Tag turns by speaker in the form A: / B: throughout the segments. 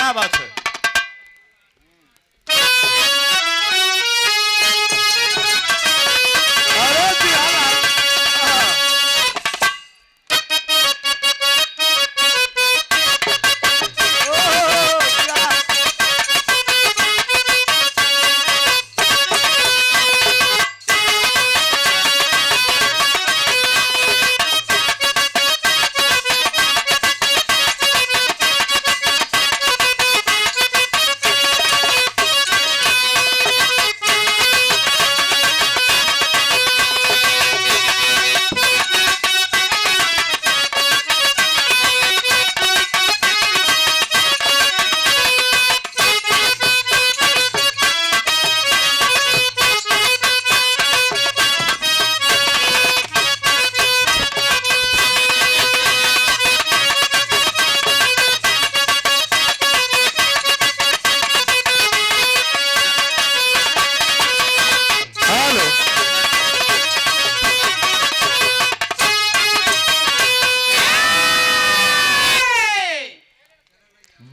A: क्या बात है। अरे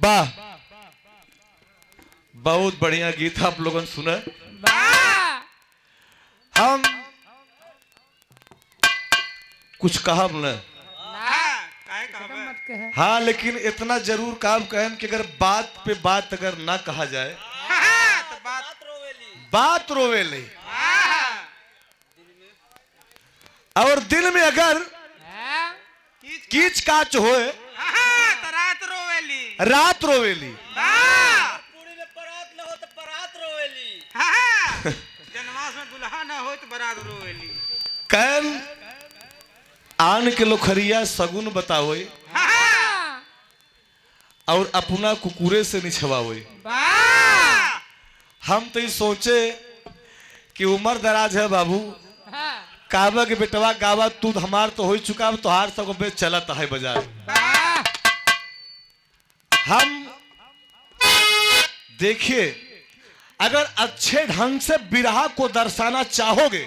A: वाह, बहुत बढ़िया गीत आप लोगों ने सुना। हम कुछ कहा न, हाँ, लेकिन इतना जरूर काम कहें कि अगर बात पे बात अगर ना कहा जाए
B: तो
A: बात रोवेली, और दिल में अगर कीच काच होए रात रोवेली।
B: जनमास में दुल्हा ना हो तो बारात रोवेली।
A: कैन आन के लोखरिया सगुन बताओ और अपना कुकुरे से निछवाओ। हम तो ये सोचे कि उम्र दराज है बाबू, काबा के बेटवा गावा तू हमार तो हो चुका, तो हार सब पे चलत है बाजार। हम देखिए, अगर अच्छे ढंग से बिरहा को दर्शाना चाहोगे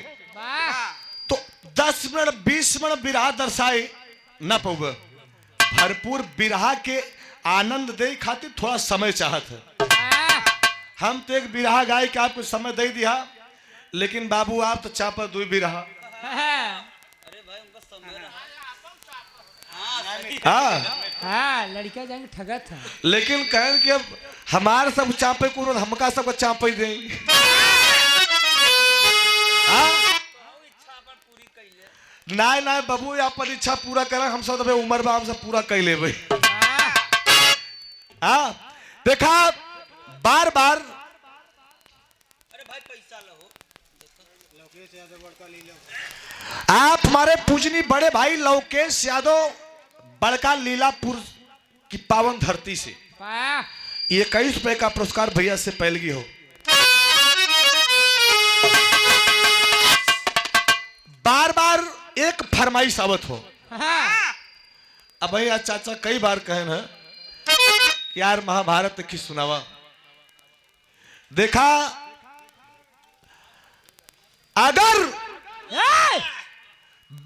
A: तो 10 मिनट 20 मिनट बिरहा दर्शाए ना पाओगे। भरपूर बिरहा के आनंद दे खातिर थोड़ा समय चाहत है। हम तो एक बिरहा गाय के आपको समय दे दिया, लेकिन बाबू आप तो चापा दो बिरहा।
B: अरे भाई उनका समय
C: हाँ, लड़का जाएंगे ठगत है।
A: लेकिन कहें कि अब हमारे सब चापे को हमका सब चापे देंगे। ना ना बाबू अपन इच्छा पूरा करें, हम सब उम्र में हम सब पूरा कर ले। हाँ, देखा बार बार
B: अरे भाई पैसा लो
A: आप हमारे पूजनी बड़े भाई लवकेश यादव बड़का लीलापुर की पावन धरती से 21 रुपए का पुरस्कार भैया से पहलगी हो। बार बार एक फरमाइश आवत हो। अब भैया चाचा कई बार कहे ना यार महाभारत की सुनावा। देखा अगर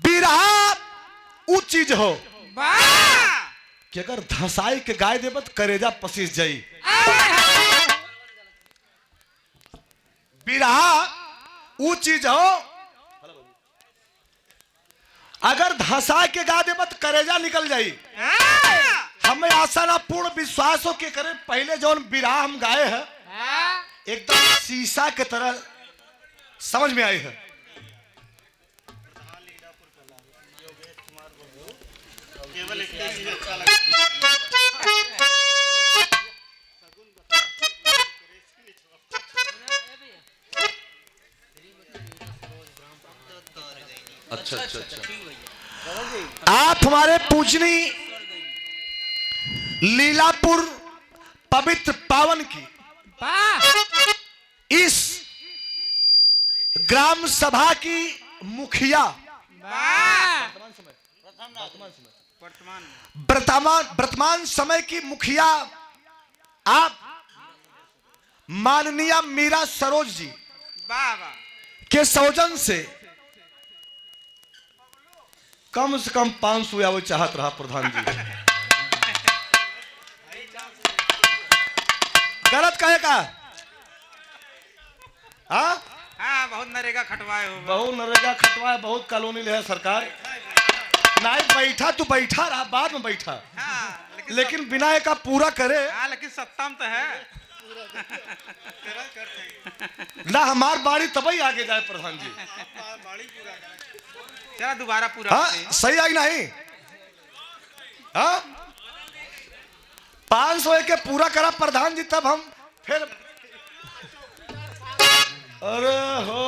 A: बिरहा वो चीज हो कि अगर धसाई के गाय देबत करेजा पसीज जाई। बिरहा वो चीज हो अगर धसा के गा देबत करेजा निकल जाई। हमें आशा ना पूर्ण विश्वास हो कि करे पहले जो बिरहा हम गाए हैं एकदम शीशा के तरह समझ में आई है। अच्छा अच्छा अच्छा, आप हमारे पूजनी लीलापुर पवित्र पावन की इस ग्राम सभा की मुखिया वर्तमान समय की मुखिया आप माननीय मीरा सरोज जी के सौजन से कम से कम 500 आवे चाहत रहा प्रधान जी। कहे का हाँ
B: हाँ बहुत नरेगा खटवाए हो
A: बहुत नरेगा खटवाए बहुत कॉलोनी ले है सरकार नहीं बैठा तू बैठा रहा बाद में बैठा
B: हाँ
A: लेकिन बिना एक पूरा करे
B: हाँ लेकिन सत्ता में तो है
A: ना हमार बाड़ी तभी आगे जाए प्रधान जी
B: चला दोबारा पूरा
A: हाँ
B: होते।
A: सही आई नहीं हाँ 500 के पूरा करा प्रधान जी तब हम फिर अरे हो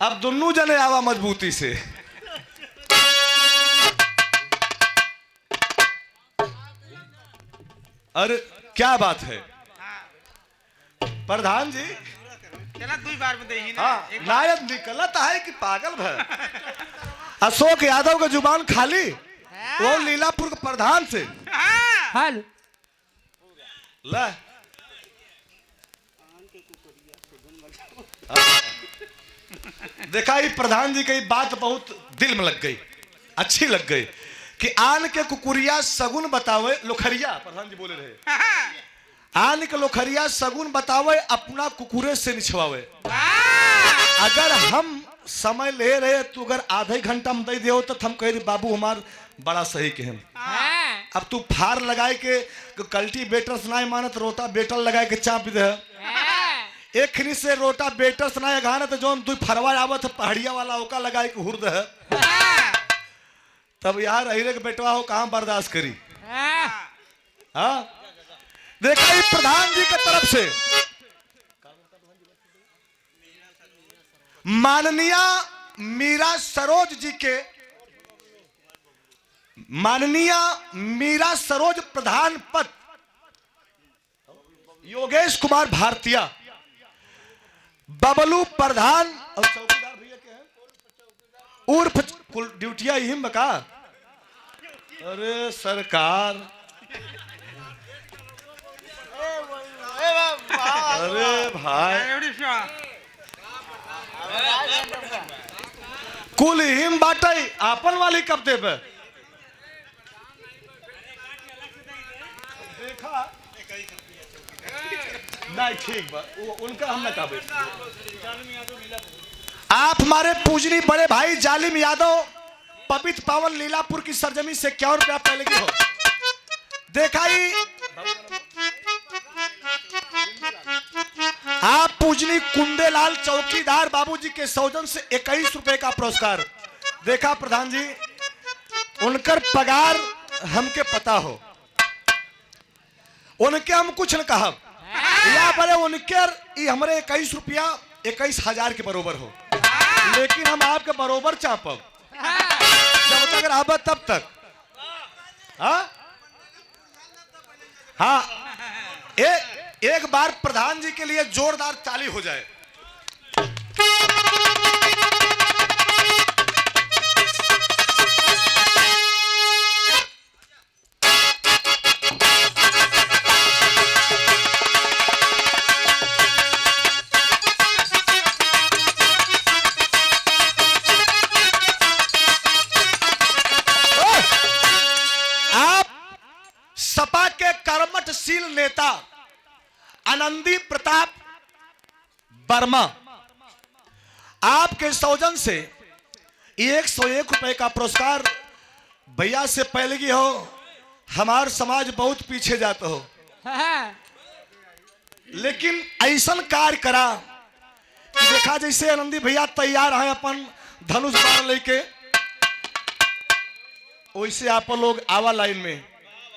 A: अब दोनों जने आवा मजबूती से अरे क्या बात है
B: हाँ
A: प्रधान जी
B: चला 2 बार में दे ही ना
A: हाँ
B: एक बार
A: नायक निकलत है कि पागल है अशोक यादव का जुबान खाली वो लीलापुर के प्रधान से
B: हाँ
C: हाल
A: ला देखा ये प्रधान जी की बात बहुत दिल में लग गई अच्छी लग गई कि आन के कुकुरिया सगुन बतावे लोखरिया प्रधान जी बोले रहे
B: हाँ
A: आन के लोखरिया सगुन बतावे अपना कुकुरे से निछवावे
B: हाँ
A: अगर हम समय ले रहे तो अगर आधे घंटा में दे दे तो हम कह रहे बाबू हमार बड़ा सही के हम
C: हाँ
A: अब तू फार लगाए के कल्टी बेटर्स ना मानत रोटा बेटर लगाए के चाप दे एक खनी से रोटा बेटर्स ना गाना तो जोन तू फरवा आवत पहाड़िया वाला ओका लगाए के हुर्द है तब यार अहिरे के बेटवा हो कहाँ बर्दाश्त करी हाँ देखा ये प्रधान जी के तरफ से माननीय मीरा सरोज जी के माननीय मीरा सरोज प्रधान पद योगेश कुमार भारतीय बबलू प्रधान और चौकीदार भैया के हैं उर्फ कुल ड्यूटिया हिम बका अरे सरकार अरे भाई कुल हिम बाटे आपन वाली कब दे पे देखा नहीं ठीक बा उनका हम ना काबे आप हमारे पूजनी बड़े भाई जालिम यादव पवित्र पावन लीलापुर की सरजमी से 51 रुपया पहले की हो देखा ही आप पूजनी कुंदेलाल चौकीदार बाबूजी के सौजन से 21 रुपए का पुरस्कार देखा प्रधान जी उनकर पगार हमके पता हो उनके हम कुछ न कहा या बड़े उनके हमारे 21 रुपया 21,000 के बरोबर हो लेकिन हम आपके बरोबर चापब जब तक रहा तब तक हाँ हाँ एक बार प्रधान जी के लिए जोरदार ताली हो जाए सपा के कर्मठशील नेता आनंदी प्रताप वर्मा आपके सौजन से 101 रुपए का पुरस्कार भैया से पहले की हो हमार समाज बहुत पीछे जाता हो लेकिन ऐसा कार्य करा कि देखा जैसे आनंदी भैया तैयार है अपन धनुष बाण लेके वैसे आप लोग आवा लाइन में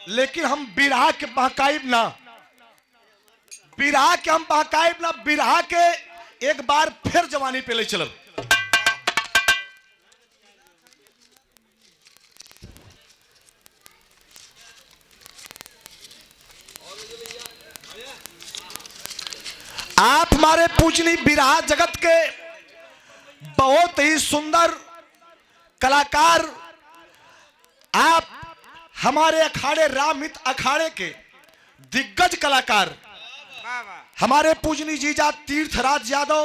A: लेकिन हम बिरहा के बहकाइब ना बिरहा के हम बहकाइब ना बिरहा के एक बार फिर जवानी पे ले चलब आप हमारे पूजनी बिरहा जगत के बहुत ही सुंदर कलाकार आप हमारे अखाड़े रामहित अखाड़े के दिग्गज कलाकार
B: वाह वाह
A: हमारे पूजनी जीजा तीर्थराज यादव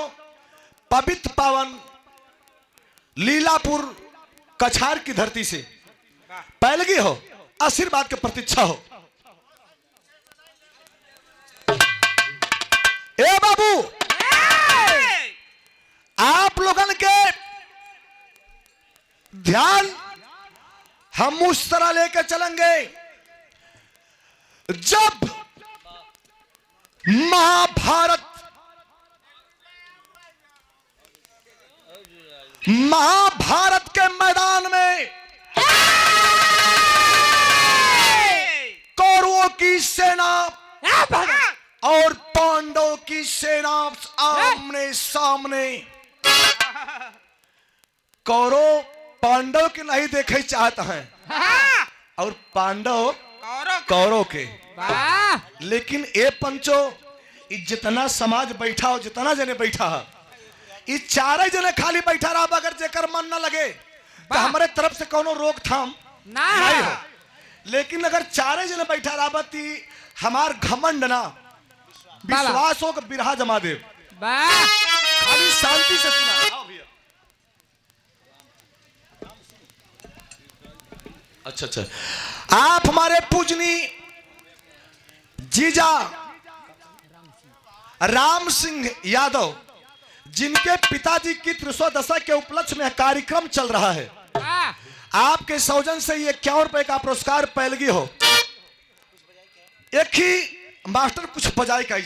A: पवित्र पावन लीलापुर कछार की धरती से
B: वाह
A: पहलगी हो आशीर्वाद की प्रतीक्षा हो बाबू आप लोगन के ध्यान हम उस तरह लेकर चलेंगे जब महाभारत के मैदान में कौरवों की सेना और पांडवों की सेना आमने सामने। कौरव पांडव के नहीं देखे चाहता है और पांडव कौरव के। लेकिन ए पंचो जितना समाज बैठा हो, जितना जने बैठा है, ये चारे जने खाली बैठा रहा, अगर जेकर मन न लगे तो हमारे तरफ से कोनो रोकथाम नहीं हो। लेकिन अगर चारे जने बैठा रहा ती हमार घमंड ना विश्वास हो बिरहा जमा दे। खाली शांति से सुना। अच्छा, आप हमारे पूजनी जीजा राम सिंह यादव, जिनके पिताजी की 310 के उपलक्ष्य में कार्यक्रम चल रहा है, आपके सौजन से ये 51 रुपए का पुरस्कार पैलगी हो। एक ही मास्टर कुछ बजाय का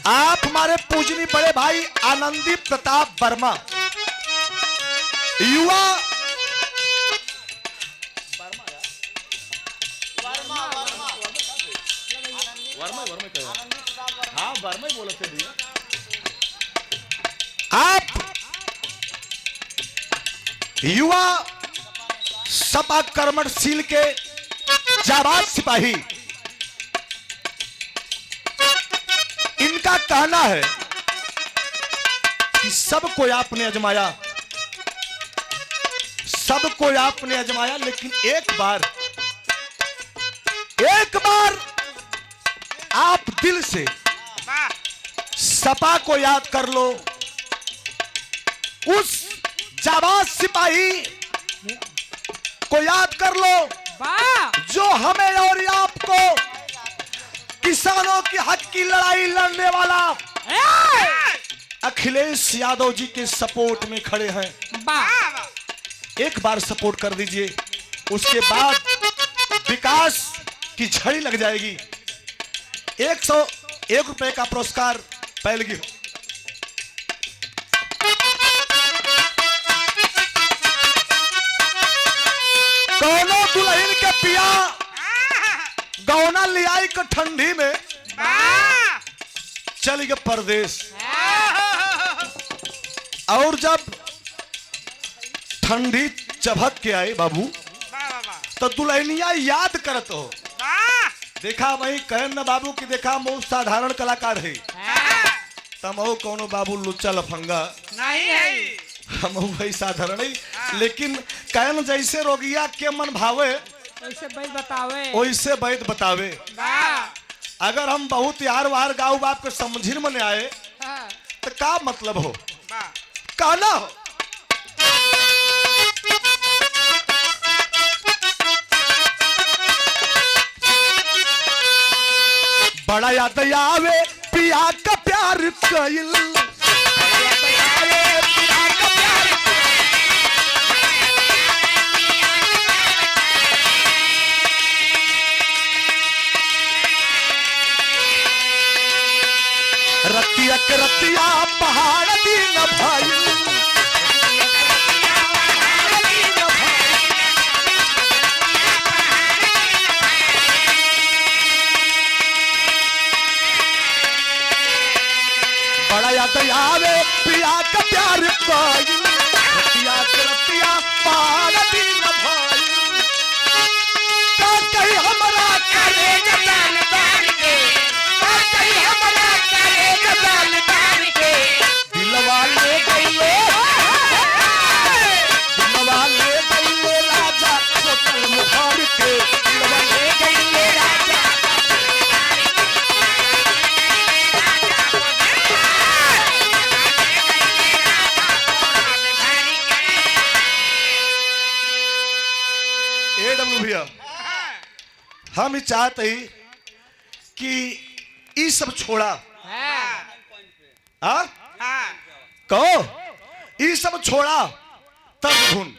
A: आप हमारे पूजनी बड़े भाई आनंदी प्रताप वर्मा, युवा आप युवा सपा कर्मठशील के जाबाज सिपाही, इनका कहना है कि सबको आपने अजमाया, सबको आपने अजमाया, लेकिन एक बार आप दिल से सपा को याद कर लो, उस जाबाज सिपाही को याद कर लो जो हमें और आपको किसानों के हक की लड़ाई लड़ने वाला अखिलेश यादव जी के सपोर्ट में खड़े हैं। एक बार सपोर्ट कर दीजिए, उसके बाद विकास की झड़ी लग जाएगी। 101 रुपए का पुरस्कार पैलगी हो। दोनों दुल्हन के पिया गौना लियाई के ठंडी में चल गए परदेश, और जब ठंडी चभक के आई बाबू तो दुल्हनिया याद करत हो। देखा वही कहन न बाबू की देखा मऊ साधारण कलाकार है, तमहु कोनो बाबू लुच्चा लफंगा
B: नहीं है,
A: हम वही साधारण है। लेकिन कहन जैसे रोगिया के मन भावे वैसे वैद बतावे। अगर हम बहुत यार वार गाँव बाप के समझिन में आए तो का मतलब हो, कहना हो। बड़ा याद आवे पिया का प्यार कइल, रतिया के रतिया पहाड़ दिन भइल, बड़ा याद आवे पिया का प्यार कइल, रतिया के रतिया पार दिन भइल का कहीं हमरा करे जलाल दार के का कहीं हमरा करे जलाल दार के दिलवा ले गइले राजा सोतल मुखार के दिलवा ले गइले राजा एडब्ल्यू भैया हम ही चाहते ही कि ये सब छोड़ा हाँ कहो ये सब छोड़ा तब धुन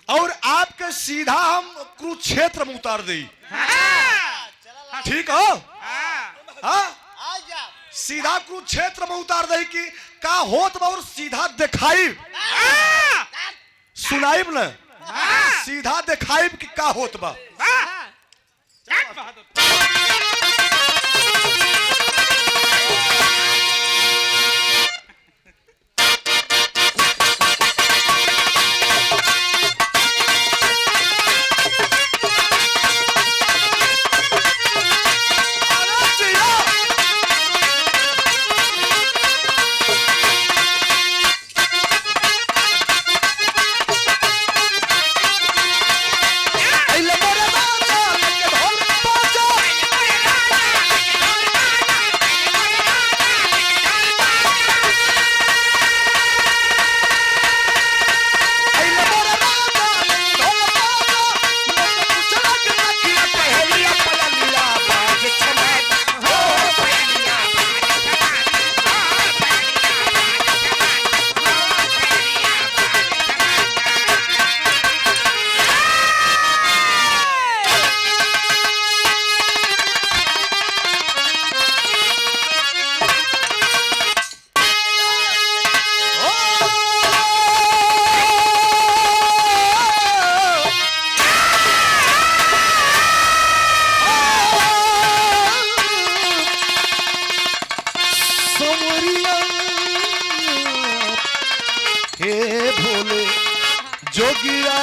A: और आपके सीधा हम कुरुक्षेत्र में उतार दी ठीक हो हाँ सीधा कुरुक्षेत्र में उतार दे कि का होत बा और सीधा दिखाई सुनाइब न सीधा दिखाइब कि का होत बा जोगिया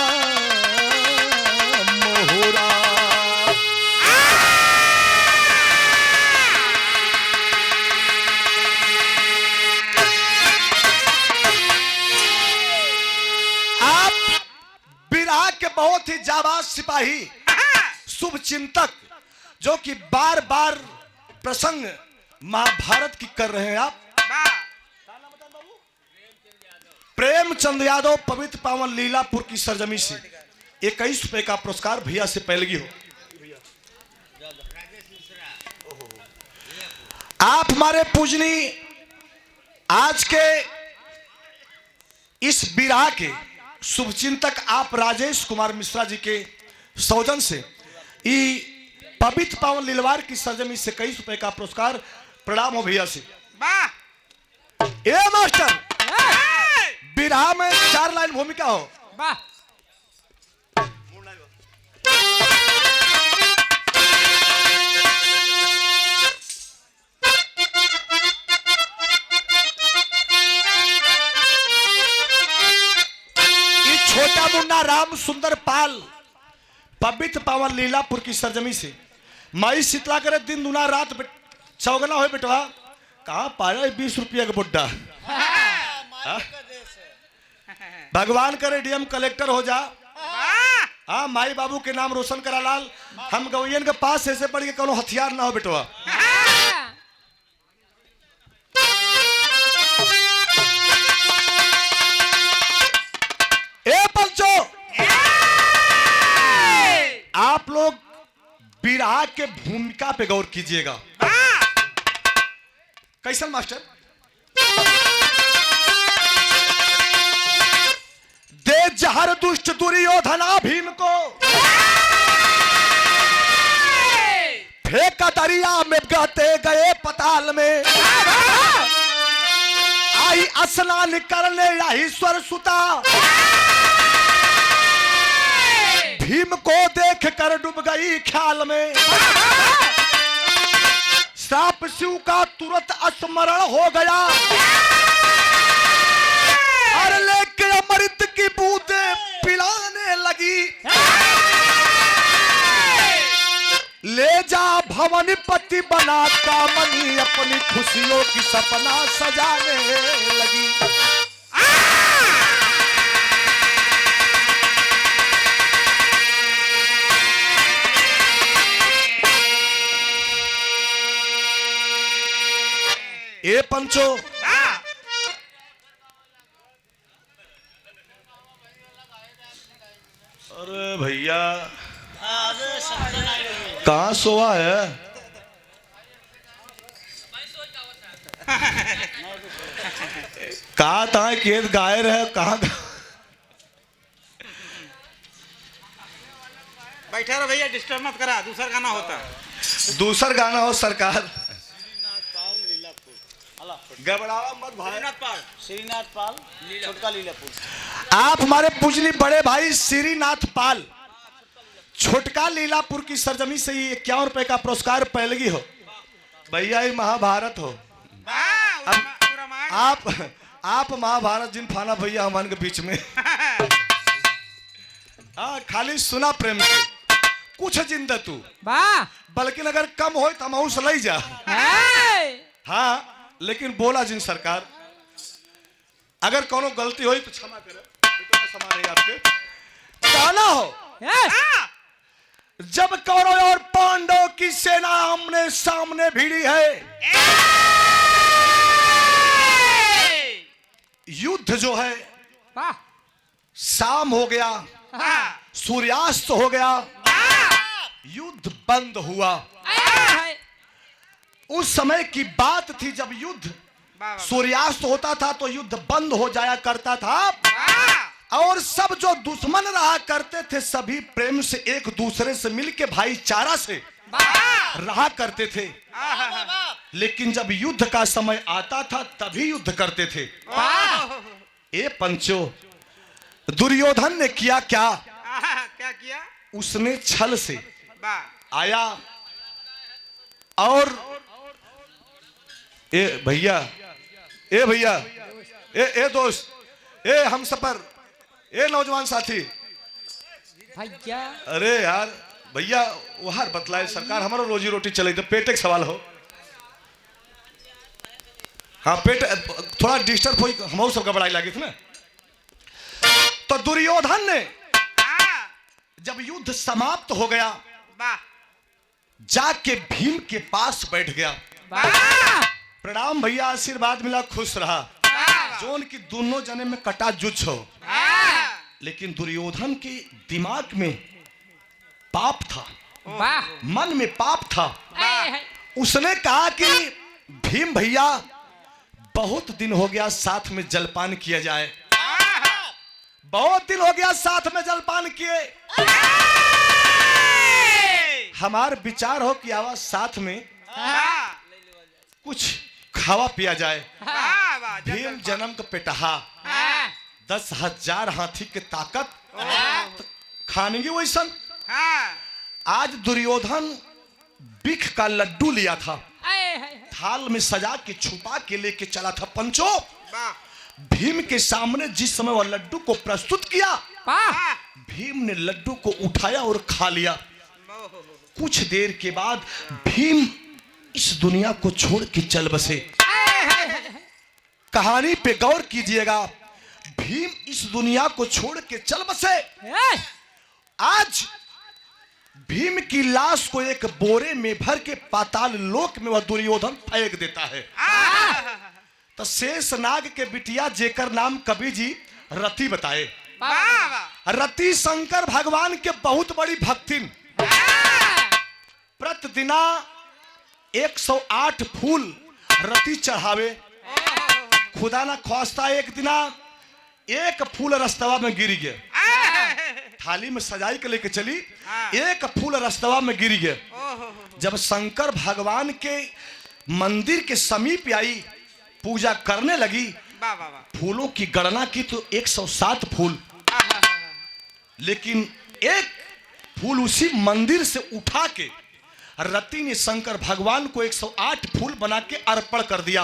A: मोहरा आप बिरहा के बहुत ही जाबाज सिपाही शुभ चिंतक जो कि बार बार प्रसंग महाभारत की कर रहे हैं आप प्रेमचंद यादव पवित्र पावन लीलापुर की सरजमी से 21 रुपए का पुरस्कार भैया से पहलगी हो। आप हमारे पूजनी आज के इस बिरहा के शुभचिंतक आप राजेश कुमार मिश्रा जी के सौजन से पवित्र पावन लीलवार की सरजमी से 21 रुपए का पुरस्कार प्रणाम हो भैया से। ए मास्टर बिरहा में 4 लाइन भूमिका हो। वाह छोटा मुन्ना राम सुंदर पाल पवित्र पावन लीलापुर की सरजमी से माई शीतला करे दिन दुना रात चौगना हो बेटवा कहाँ पाया 20 रुपया का बुड्ढा भगवान करे डीएम कलेक्टर हो जा। हाँ माई बाबू के नाम रोशन करा लाल हम गवैयन के पास ऐसे पड़ के कोनो हथियार ना हो बेटवा। ए पंचो आप लोग बिरहा के भूमिका पे गौर कीजिएगा। कैसन मास्टर दे जहर दुष्ट दुर्योधना भीम को फेंका दरिया में गहते गए पताल में आई स्नान करने ईश्वर सुता भीम को देख कर डूब गई ख्याल में श्राप शिव का तुरंत स्मरण हो गया और लेकिन के अमृत की बूंदे पिलाने लगी। ले जा भवन पति बना कामनी अपनी खुशियों की सपना सजाने लगी। ए पंचो, अरे भैया कहाँ सोआ है? कहा था खेत गाय रहे कहाँ
B: बैठा रहो भैया, डिस्टर्ब मत करा, दूसरा गाना होता।
A: दूसर गाना हो सरकार। गबड़ावा मत भाई।
D: श्रीनाथ पाल छोटका लीलापुर।
A: आप हमारे पूजनी बड़े भाई श्रीनाथ पाल छोटका लीलापुर की सरजमी से ही 51 रुपए का पुरस्कार पहलगी हो। भैया ये महाभारत हो। आप महाभारत जिन फाना भैया हमारे के बीच में। हाँ खाली सुना प्रेम से कुछ जिंदा तू
C: वाह
A: बल्कि अगर कम हो तो हम से ले जा। हाँ लेकिन बोला जिन सरकार अगर कोनो गलती हो तो क्षमा करे, क्षमा नहीं आपके। कहना हो जब कौरव और पांडव की सेना आमने सामने भिड़ी है, युद्ध जो है
C: वाह
A: शाम हो गया, सूर्यास्त हो गया, युद्ध बंद हुआ। उस समय की बात थी जब युद्ध सूर्यास्त होता था तो युद्ध बंद हो जाया करता था और सब जो दुश्मन रहा करते थे सभी प्रेम से एक दूसरे से मिलके भाईचारा से रहा करते थे। लेकिन जब युद्ध का समय आता था तभी युद्ध करते थे। ए पंचो, दुर्योधन ने किया क्या?
B: क्या किया?
A: उसने छल से आया और ए भैया ए दोस्त, ए हम सफर, ए नौजवान साथी,
C: भैया
A: अरे यार भैया वो हर बतलाए सरकार हमारा रोजी रोटी चले तो पेट के सवाल हो। हाँ पेट थोड़ा डिस्टर्ब हुई, हम सब घबराई लगी थी ना। तो दुर्योधन ने जब युद्ध समाप्त हो गया जाके भीम के पास बैठ गया। प्रणाम भैया, आशीर्वाद मिला, खुश रहा। जोन की दोनों जने में कटा जुझ हो। लेकिन दुर्योधन के दिमाग में पाप था,
C: वाह
A: मन में पाप था। उसने कहा कि भीम भैया बहुत दिन हो गया साथ में जलपान किया जाए, बहुत दिन हो गया साथ में जलपान किए। हमार विचार हो कि आवाज साथ में कुछ खावा पिया जाए। भीम जन्म का पेटहा 10,000 हाथी के ताकत खानेंगे वैसन। आज दुर्योधन बिख का लड्डू लिया था, थाल में सजा के छुपा के लेके चला था। पंचो भीम के सामने जिस समय वह लड्डू को प्रस्तुत किया, भीम ने लड्डू को उठाया और खा लिया। कुछ देर के बाद भीम इस दुनिया को छोड़ के चल बसे। कहानी पे गौर कीजिएगा, भीम इस दुनिया को छोड़ के चल बसे। आज भीम की लाश को एक बोरे में भर के पाताल लोक में वह दुर्योधन फेंक देता है। तो शेष नाग के बिटिया जेकर नाम कवि जी रति बताए। रति शंकर भगवान के बहुत बड़ी भक्तिन। प्रतिदिना 108 फूल रति चढ़ावे। खुदा ना ख्वास्ता एक दिना एक फूल रस्तवा में गिर गया, थाली में सजाई के लेके चली, एक फूल रस्तवा में गिर गया। जब शंकर भगवान के मंदिर के समीप आई, पूजा करने लगी, फूलों की गणना की तो 107 फूल, लेकिन एक फूल उसी मंदिर से उठा के रति ने शंकर भगवान को 108 फूल बना के अर्पण कर दिया।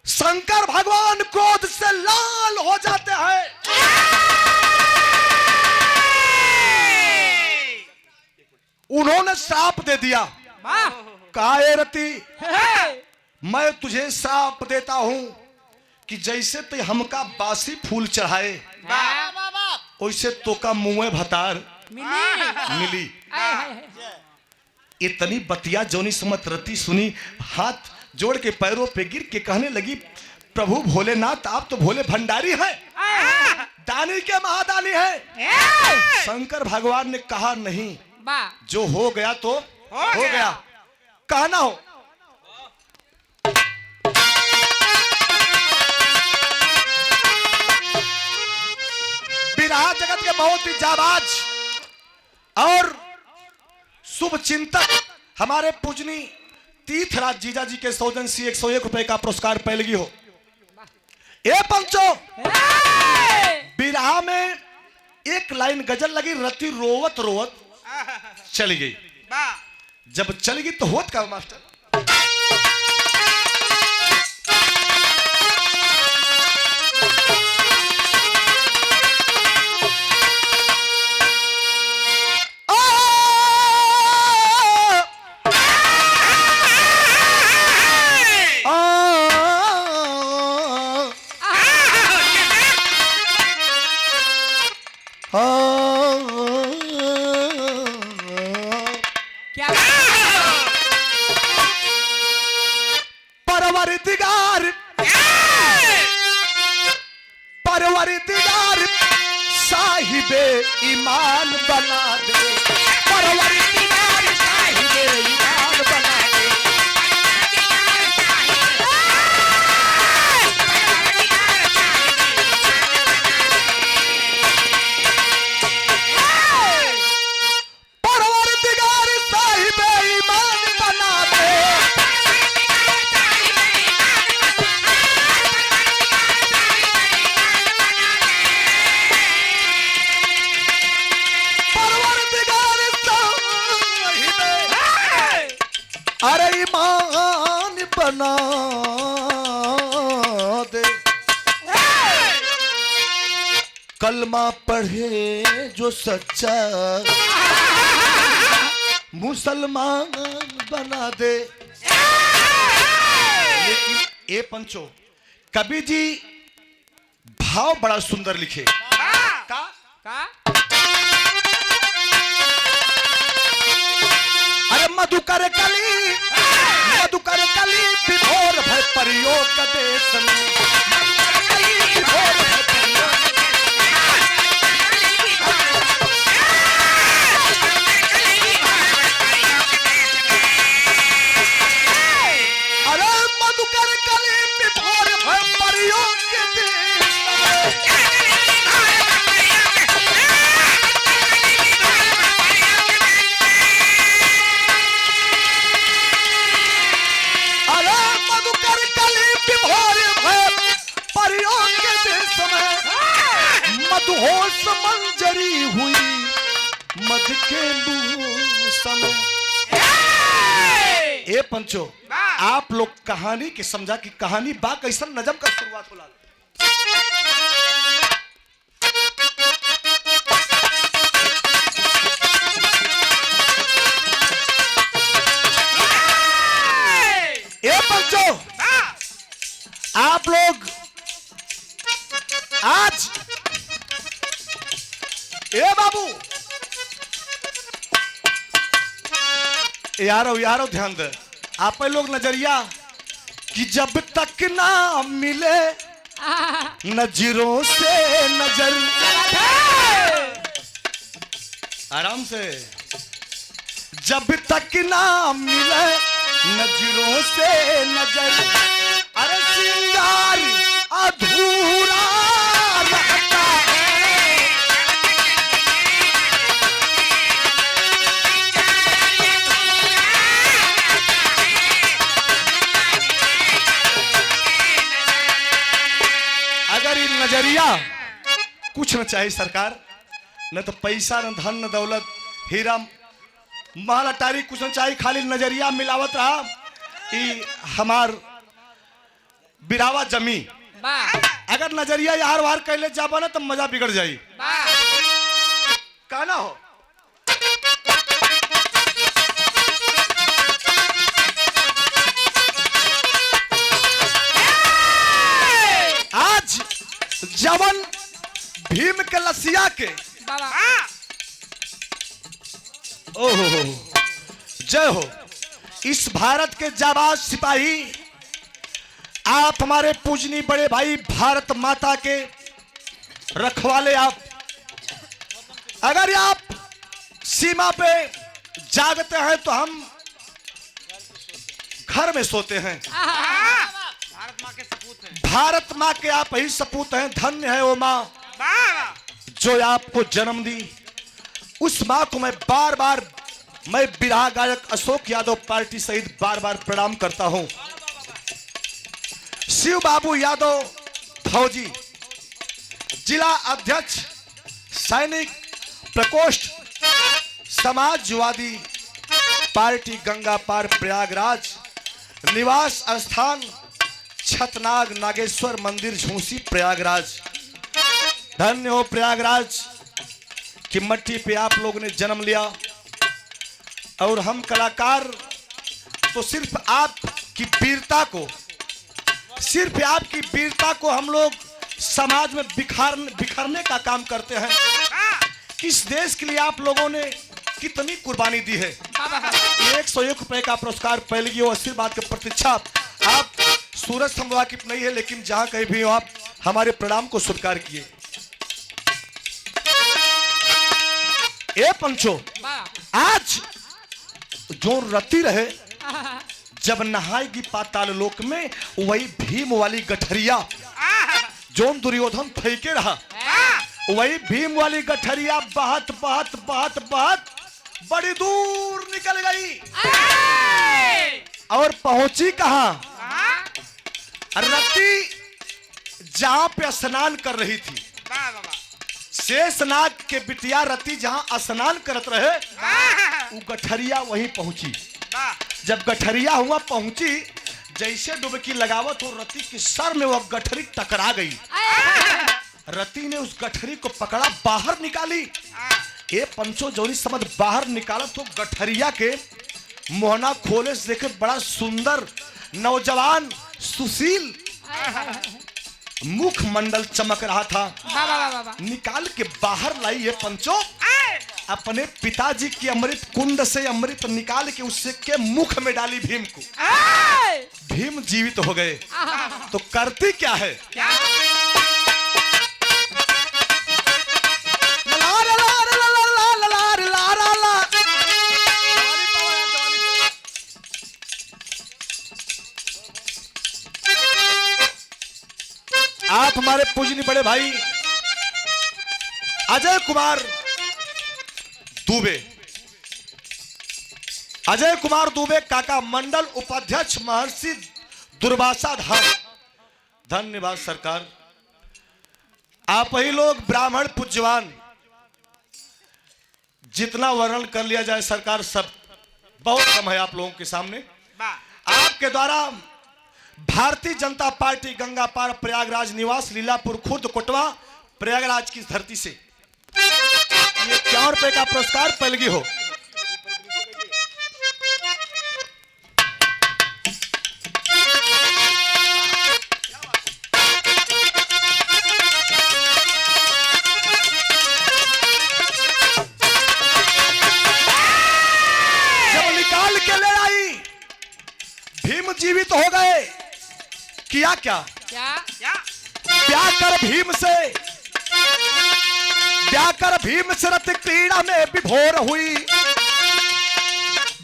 A: शंकर भगवान क्रोध से लाल हो जाते हैं। उन्होंने श्राप दे दिया।
C: वाह
A: कहा ए रति,
C: हे,
A: मैं तुझे श्राप देता हूं कि जैसे ते हमका बासी फूल चढ़ाए
C: वाह
A: वैसे तो का मुंह भतार
C: मिली
A: मिली।
C: आय, हाय, हाय।
A: इतनी बतिया जोनी समत रति सुनी, हाथ जोड़ के पैरों पे गिर के कहने लगी, प्रभु भोलेनाथ आप तो भोले भंडारी हैं, दानी के महादानी हैं। शंकर भगवान ने कहा नहीं,
C: वाह
A: जो हो गया तो हो गया, कहना हो। विराह जगत के बहुत ही जाबाज और शुभ चिंतक हमारे पूजनी तीर्थराज जीजा जी के सौजन से 101 रुपए का पुरस्कार पहलगी हो। ए पंचो, विराह में एक लाइन गजल लगी, रति रोवत रोवत चली गई। जब चली गई तो होत का मास्टर,
C: क्या
A: परवरदिगार परवरदिगार साहिबे ईमान बना दे, परवरदिगार साहिबे ईमान बना दे। परवरदिगार साहिबे ईमान बना दे। परवरदिगार साहिबे अरे ईमान बना दे। कलमा पढ़े जो सच्चा मुसलमान बना दे। लेकिन ए पंचो, कबीर जी भाव बड़ा सुंदर लिखे। का?
C: का
A: अरे मधुकर कली विभोर भय परियोग का देश में, मधुकर कली विभोर भय परियोग का अरे मधुकर कली विभोर भय परियोग के देश में। अरे मधुकर कली विभोर भय परियोग के देश में, मधुहोश मंजरी हुई मध के समय। ए पंचो, आप लोग कहानी के समझा कि कहानी बा कैसन नजम का शुरुआत होला। ए पंचो, आप लोग आज ए बाबू यारो ध्यान दे, आप लोग नजरिया कि जब तक ना मिले नजरों से नजर, आराम से, जब तक ना मिले नजरों से नजर, अरे सिंगार अधूरा रहता है। अगर ये नजरिया कुछ न चाहिए सरकार, न तो पैसा न धन न दौलत हीरा महल अटारी कुछ न चाहिए, खाली नजरिया मिलावत रहा। ई हमार बिरावा जमी।
C: वाह
A: अगर नजरिया यार वार कैले जाबा ना तो मजा बिगड़ जाई।
C: वाह
A: कहना हो आज जवन भीम के लसिया के
C: वाह
A: ओहो जय हो। इस भारत के जाबाज सिपाही, आप हमारे पूजनी बड़े भाई भारत माता के रखवाले। आप अगर आप सीमा पे जागते हैं तो हम घर में सोते हैं।
B: भारत माँ के सपूत है।
A: भारत माँ के आप ही सपूत हैं। धन्य है वो माँ
B: वाह
A: जो आपको जन्म दी। उस माँ को मैं बिरहा गायक अशोक यादव पार्टी सहित बार बार प्रणाम करता हूं। शिव बाबू यादव फौजी, जिला अध्यक्ष, सैनिक प्रकोष्ठ, समाजवादी पार्टी गंगा पार प्रयागराज, निवास स्थान छतनाग नागेश्वर मंदिर झूसी प्रयागराज। धन्य हो प्रयागराज की मट्टी पे आप लोगों ने जन्म लिया। और हम कलाकार तो सिर्फ आपकी वीरता को हम लोग समाज में बिखरने का काम करते हैं। किस देश के लिए आप लोगों ने कितनी कुर्बानी दी है। 101 रुपए का पुरस्कार पहले की आशीर्वाद की प्रतीक्षा। आप सूरज से वाकिफ नहीं है, लेकिन जहां कहीं भी हो आप हमारे प्रणाम को स्वीकार किए। ए पंचो, आज जो रति रहे जब नहाएगी पाताल लोक में, वही भीम वाली गठरिया जो दुर्योधन फेंके रहा, वही भीम वाली गठरिया बहत बहत बहत बहत बड़ी दूर निकल गई और पहुंची कहां? रति जहां पे स्नान कर रही थी, शेषनाग के बिटिया रति जहां स्नान करत रहे, वो गठरिया वहीं पहुंची। जब गठरिया हुआ पहुंची, जैसे डुबकी लगावत हो रति के सर में वह गठरी टकरा गई। रति ने उस गठरी को पकड़ा, बाहर निकाली। ए पंचो जोरी समझ बाहर निकाला तो गठरिया के मोहना खोले से देखे बड़ा सुंदर नौजवान सुशील मुख मंडल चमक रहा था। निकाल के बाहर लाई ये पंचो, अपने पिताजी की अमृत कुंड से अमृत निकाल के उससे के मुख में डाली भीम को। भीम जीवित हो गए। तो करती क्या है? आप हमारे पूजनी बड़े भाई अजय कुमार दुबे काका, मंडल उपाध्यक्ष महर्षि दुर्वासा धाम। धन्यवाद सरकार। आप ही लोग ब्राह्मण पूज्यवान, जितना वर्णन कर लिया जाए सरकार सब बहुत कम है आप लोगों के सामने। आपके द्वारा भारतीय जनता पार्टी गंगा पार प्रयागराज निवास लीलापुर खुर्द कोटवा प्रयागराज की धरती से ये 4 रुपए का पुरस्कार पहलगी हो। जब निकाल के ले आई, भीम जीवित हो गए। किया क्या? ब्याकर भीम से रति क्रीड़ा में विभोर हुई।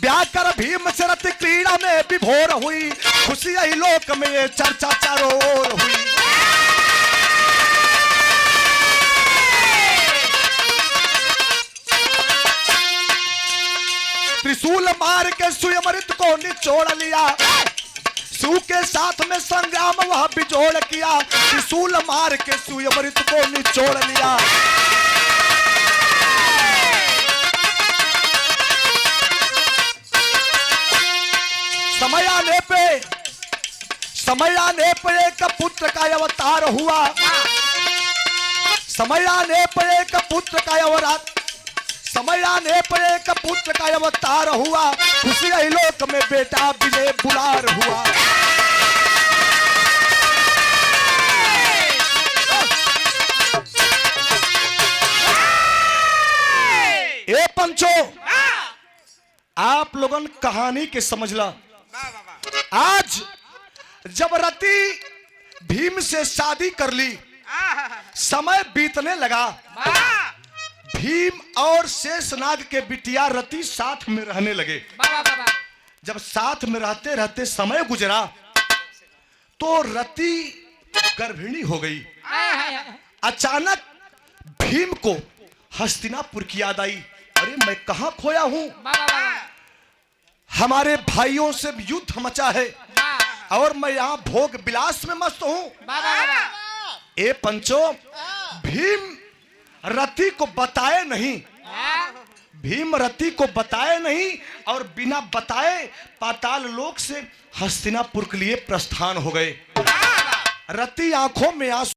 A: ब्याकर भीम से रति क्रीड़ा में विभोर हुई। खुशी ही लोक में ये चर्चा चारों ओर हुई। त्रिशूल मार के सुयमृत को निचोड़ लिया। शिव के साथ में संग्राम वह बिजोड़ किया। त्रिशूल मार के सुयमृत को निचोड़ लिया। समय आने पर एक पुत्र का अवतार हुआ, समय आने पर एक पुत्र का अवतार, समय आने पर एक पुत्र का अवतार हुआ, खुशी रही लोक में बेटा विजय बुलार हुआ। ए पंचो, आप लोगन कहानी के समझला।
B: वाह वाह वाह
A: आज जब रति भीम से शादी कर ली, समय बीतने लगा, भीम और शेषनाग के बिटिया रति साथ में रहने लगे। जब साथ में रहते रहते समय गुजरा तो रति गर्भिणी हो गई। अचानक भीम को हस्तिनापुर की याद आई, अरे मैं कहां खोया हूं, हमारे भाइयों से युद्ध मचा है और मैं यहां भोग विलास में मस्त हूं। ए पंचो, भीम रति को बताए नहीं, भीम रति को बताए नहीं और बिना बताए पाताल लोक से हस्तिनापुर के लिए प्रस्थान हो गए। रति आंखों में आंसू